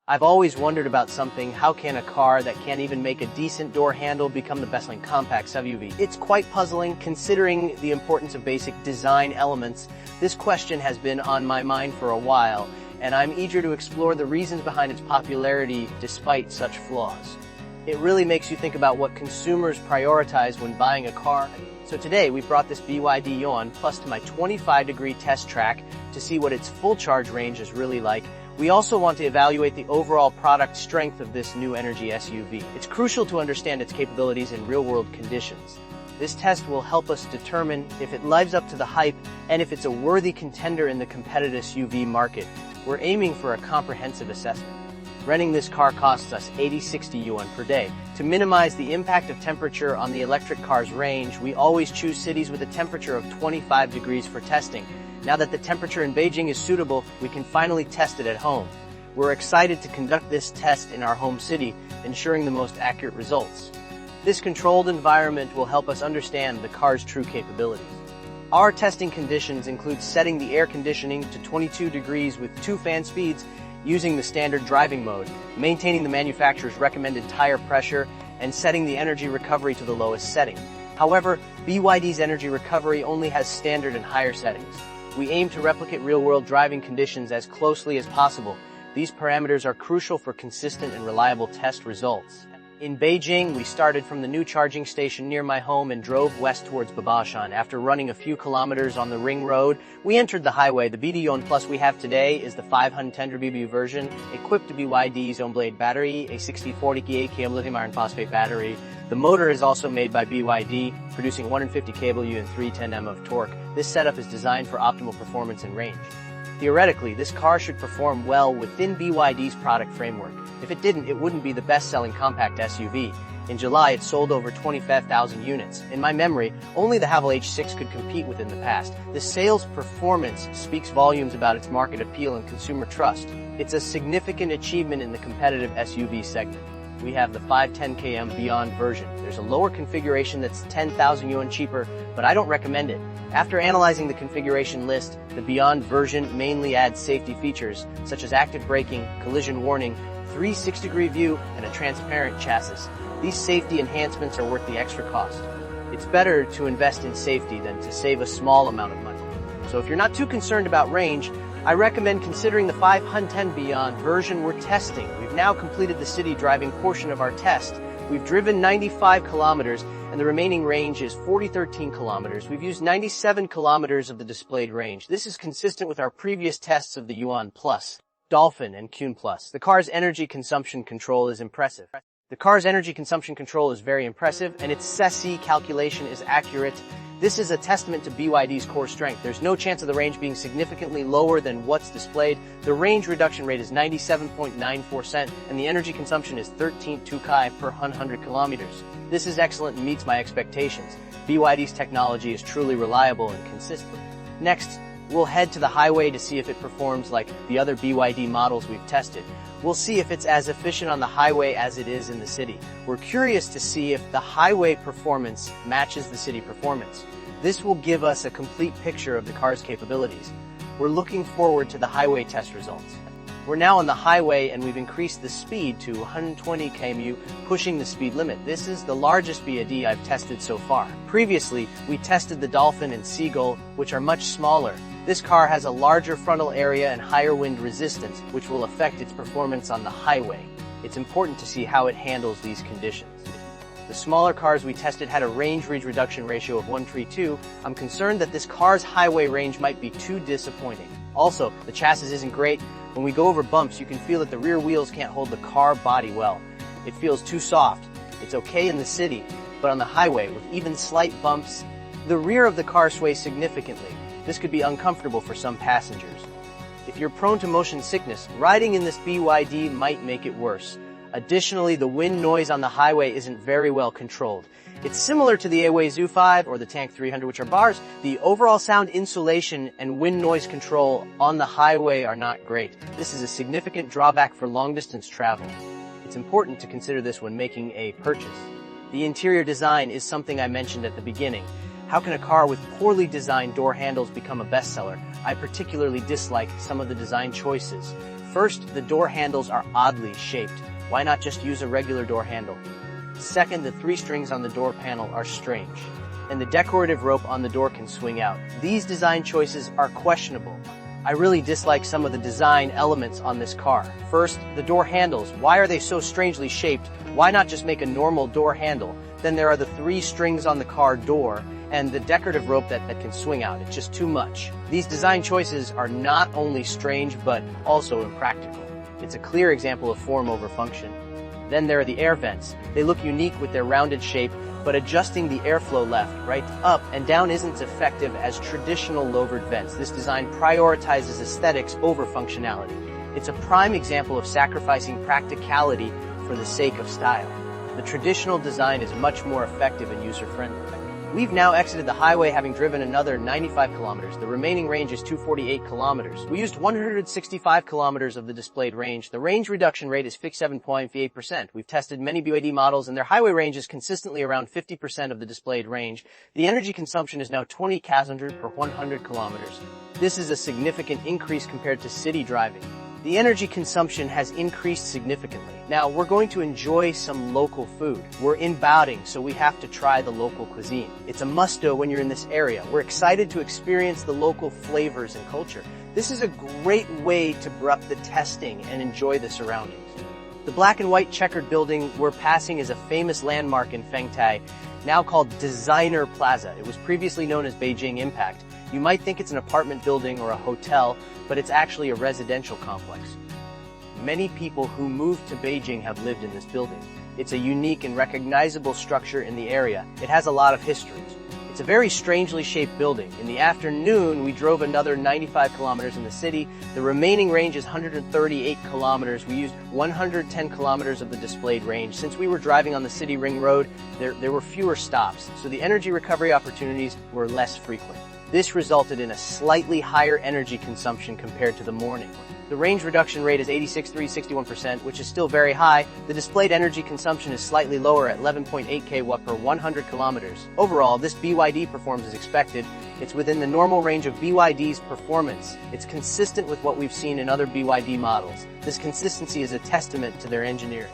I've always wondered about something: how can a car that can't even make a decent door handle become the best-selling compact SUV? It's quite puzzling considering the importance of basic design elements. This question has been on my mind for a while, and I'm eager to explore the reasons behind its popularity despite such flaws. It really makes you think about what consumers prioritize when buying a car. So today we brought this BYD Yuan Plus to my 25-degree test track to see what its full charge range is really like. We also want to evaluate the overall product strength of this new energy SUV. It's crucial to understand its capabilities in real-world conditions. This test will help us determine if it lives up to the hype and if it's a worthy contender in the competitive SUV market. We're aiming for a comprehensive assessment. Renting this car costs us 80-60 yuan per day. To minimize the impact of temperature on the electric car's range, we always choose cities with a temperature of 25 degrees for testing. Now that the temperature in Beijing is suitable, we can finally test it at home. We're excited to conduct this test in our home city, ensuring the most accurate results. This controlled environment will help us understand the car's true capabilities. Our testing conditions include setting the air conditioning to 22 degrees with 2 fan speeds, using the standard driving mode, maintaining the manufacturer's recommended tire pressure, and setting the energy recovery to the lowest setting. However, BYD's energy recovery only has standard and higher settings. We aim to replicate real-world driving conditions as closely as possible. These parameters are crucial for consistent and reliable test results. In Beijing, we started from the new charging station near my home and drove west towards Babashan. After running a few kilometers on the ring road, we entered the highway. The BYD Yuan Plus we have today is the 510 BBU version, equipped with BYD's own blade battery, a 6040 km lithium iron phosphate battery. The motor is also made by BYD, producing 150 kW and 310 Nm of torque. This setup is designed for optimal performance and range. Theoretically, this car should perform well within BYD's product framework. If it didn't, it wouldn't be the best-selling compact SUV. In July, it sold over 25,000 units. In my memory, only the Haval H6 could compete within the past. The sales performance speaks volumes about its market appeal and consumer trust. It's a significant achievement in the competitive SUV segment. We have the 510 km Beyond version. There's a lower configuration that's 10,000 yuan cheaper, but I don't recommend it. After analyzing the configuration list, the Beyond version mainly adds safety features such as active braking, collision warning, 360-degree view, and a transparent chassis. These safety enhancements are worth the extra cost. It's better to invest in safety than to save a small amount of money. So if you're not too concerned about range, I recommend considering the 510 Beyond version we're testing. We've now completed the city driving portion of our test. We've driven 95 kilometers, and the remaining range is 13 kilometers. We've used 97 kilometers of the displayed range. This is consistent with our previous tests of the Yuan Plus, Dolphin, and Yuan Plus. The car's energy consumption control is impressive. The car's energy consumption control is very impressive, and its CLTC calculation is accurate. This is a testament to BYD's core strength. There's no chance of the range being significantly lower than what's displayed. The range reduction rate is 97.94%, and the energy consumption is 13.2 Kai per 100 kilometers. This is excellent and meets my expectations. BYD's technology is truly reliable and consistent. Next, we'll head to the highway to see if it performs like the other BYD models we've tested. We'll see if it's as efficient on the highway as it is in the city. We're curious to see if the highway performance matches the city performance. This will give us a complete picture of the car's capabilities. We're looking forward to the highway test results. We're now on the highway and we've increased the speed to 120 km/h, pushing the speed limit. This is the largest BYD I've tested so far. Previously, we tested the Dolphin and Seagull, which are much smaller. This car has a larger frontal area and higher wind resistance, which will affect its performance on the highway. It's important to see how it handles these conditions. The smaller cars we tested had a range reduction ratio of 132. I'm concerned that this car's highway range might be too disappointing. Also, the chassis isn't great. When we go over bumps, you can feel that the rear wheels can't hold the car body well. It feels too soft. It's okay in the city, but on the highway, with even slight bumps, the rear of the car sways significantly. This could be uncomfortable for some passengers. If you're prone to motion sickness, riding in this BYD might make it worse. Additionally, the wind noise on the highway isn't very well controlled. It's similar to the Airway Zoo 5 or the Tank 300, which are bars. The overall sound insulation and wind noise control on the highway are not great. This is a significant drawback for long-distance travel. It's important to consider this when making a purchase. The interior design is something I mentioned at the beginning. How can a car with poorly designed door handles become a bestseller? I particularly dislike some of the design choices. First, the door handles are oddly shaped. Why not just use a regular door handle? Second, the 3 strings on the door panel are strange, and the decorative rope on the door can swing out. These design choices are questionable. I really dislike some of the design elements on this car. First, the door handles. Why are they so strangely shaped? Why not just make a normal door handle? Then there are the 3 strings on the car door and the decorative rope that can swing out. It's just too much. These design choices are not only strange, but also impractical. It's a clear example of form over function. Then there are the air vents. They look unique with their rounded shape, but adjusting the airflow left, right, up, and down isn't as effective as traditional louvered vents. This design prioritizes aesthetics over functionality. It's a prime example of sacrificing practicality for the sake of style. The traditional design is much more effective and user-friendly. We've now exited the highway, having driven another 95 kilometers. The remaining range is 248 kilometers. We used 165 kilometers of the displayed range. The range reduction rate is 57.8%. We've tested many BYD models, and their highway range is consistently around 50% of the displayed range. The energy consumption is now 20 kcal per 100 kilometers. This is a significant increase compared to city driving. The energy consumption has increased significantly. Now, we're going to enjoy some local food. We're in Baoding, so we have to try the local cuisine. It's a must-do when you're in this area. We're excited to experience the local flavors and culture. This is a great way to abrupt the testing and enjoy the surroundings. The black and white checkered building we're passing is a famous landmark in Fengtai, now called Designer Plaza. It was previously known as Beijing Impact. You might think it's an apartment building or a hotel, but it's actually a residential complex. Many people who moved to Beijing have lived in this building. It's a unique and recognizable structure in the area. It has a lot of history. It's a very strangely shaped building. In the afternoon, we drove another 95 kilometers in the city. The remaining range is 138 kilometers. We used 110 kilometers of the displayed range. Since we were driving on the city ring road, there were fewer stops, so the energy recovery opportunities were less frequent. This resulted in a slightly higher energy consumption compared to the morning. The range reduction rate is 86.361%, which is still very high. The displayed energy consumption is slightly lower at 11.8 kW per 100 kilometers. Overall, this BYD performs as expected. It's within the normal range of BYD's performance. It's consistent with what we've seen in other BYD models. This consistency is a testament to their engineering.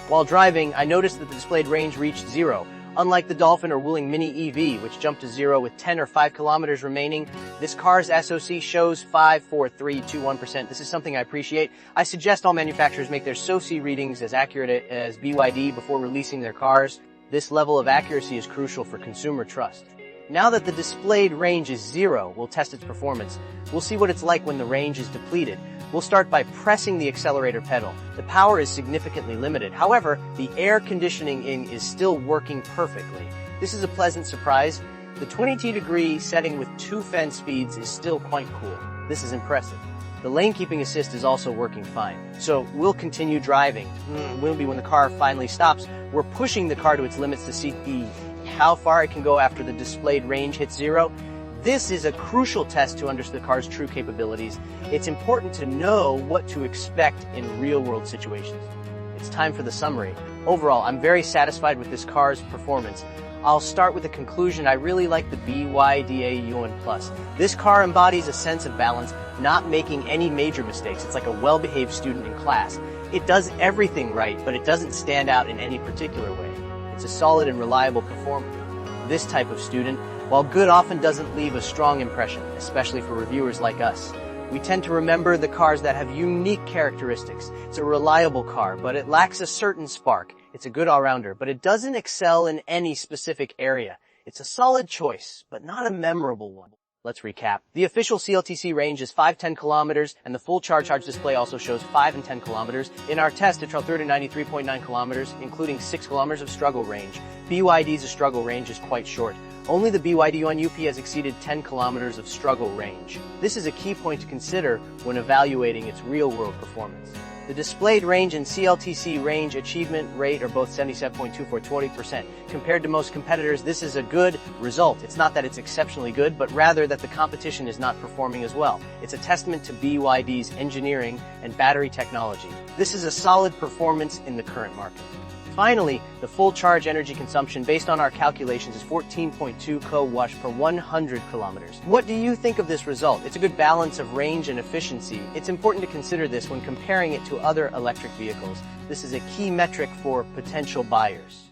While driving, I noticed that the displayed range reached 0. Unlike the Dolphin or Wuling Mini EV, which jumped to 0 with 10 or 5 kilometers remaining, this car's SOC shows 5.4321%. This is something I appreciate. I suggest all manufacturers make their SOC readings as accurate as BYD before releasing their cars. This level of accuracy is crucial for consumer trust. Now that the displayed range is 0, we'll test its performance. We'll see what it's like when the range is depleted. We'll start by pressing the accelerator pedal. The power is significantly limited. However, the air conditioning is still working perfectly. This is a pleasant surprise. The 22-degree setting with 2 fan speeds is still quite cool. This is impressive. The lane keeping assist is also working fine. So we'll continue driving. Will be when the car finally stops. We're pushing the car to its limits to see how far it can go after the displayed range hits 0. This is a crucial test to understand the car's true capabilities. It's important to know what to expect in real-world situations. It's time for the summary. Overall, I'm very satisfied with this car's performance. I'll start with a conclusion. I really like the BYD Yuan Plus. This car embodies a sense of balance, not making any major mistakes. It's like a well-behaved student in class. It does everything right, but it doesn't stand out in any particular way. It's a solid and reliable performer. This type of student, while good, often doesn't leave a strong impression, especially for reviewers like us. We tend to remember the cars that have unique characteristics. It's a reliable car, but it lacks a certain spark. It's a good all-rounder, but it doesn't excel in any specific area. It's a solid choice, but not a memorable one. Let's recap. The official CLTC range is 510 kilometers, and the full charge display also shows 5 and 10 kilometers. In our test, it trailed through to 93.9 kilometers, including 6 kilometers of struggle range. BYD's struggle range is quite short. Only the BYD Yuan UP has exceeded 10 kilometers of struggle range. This is a key point to consider when evaluating its real-world performance. The displayed range and CLTC range achievement rate are both 77.2420%. Compared to most competitors, this is a good result. It's not that it's exceptionally good, but rather that the competition is not performing as well. It's a testament to BYD's engineering and battery technology. This is a solid performance in the current market. Finally, the full charge energy consumption based on our calculations is 14.2 kWh per 100 kilometers. What do you think of this result? It's a good balance of range and efficiency. It's important to consider this when comparing it to other electric vehicles. This is a key metric for potential buyers.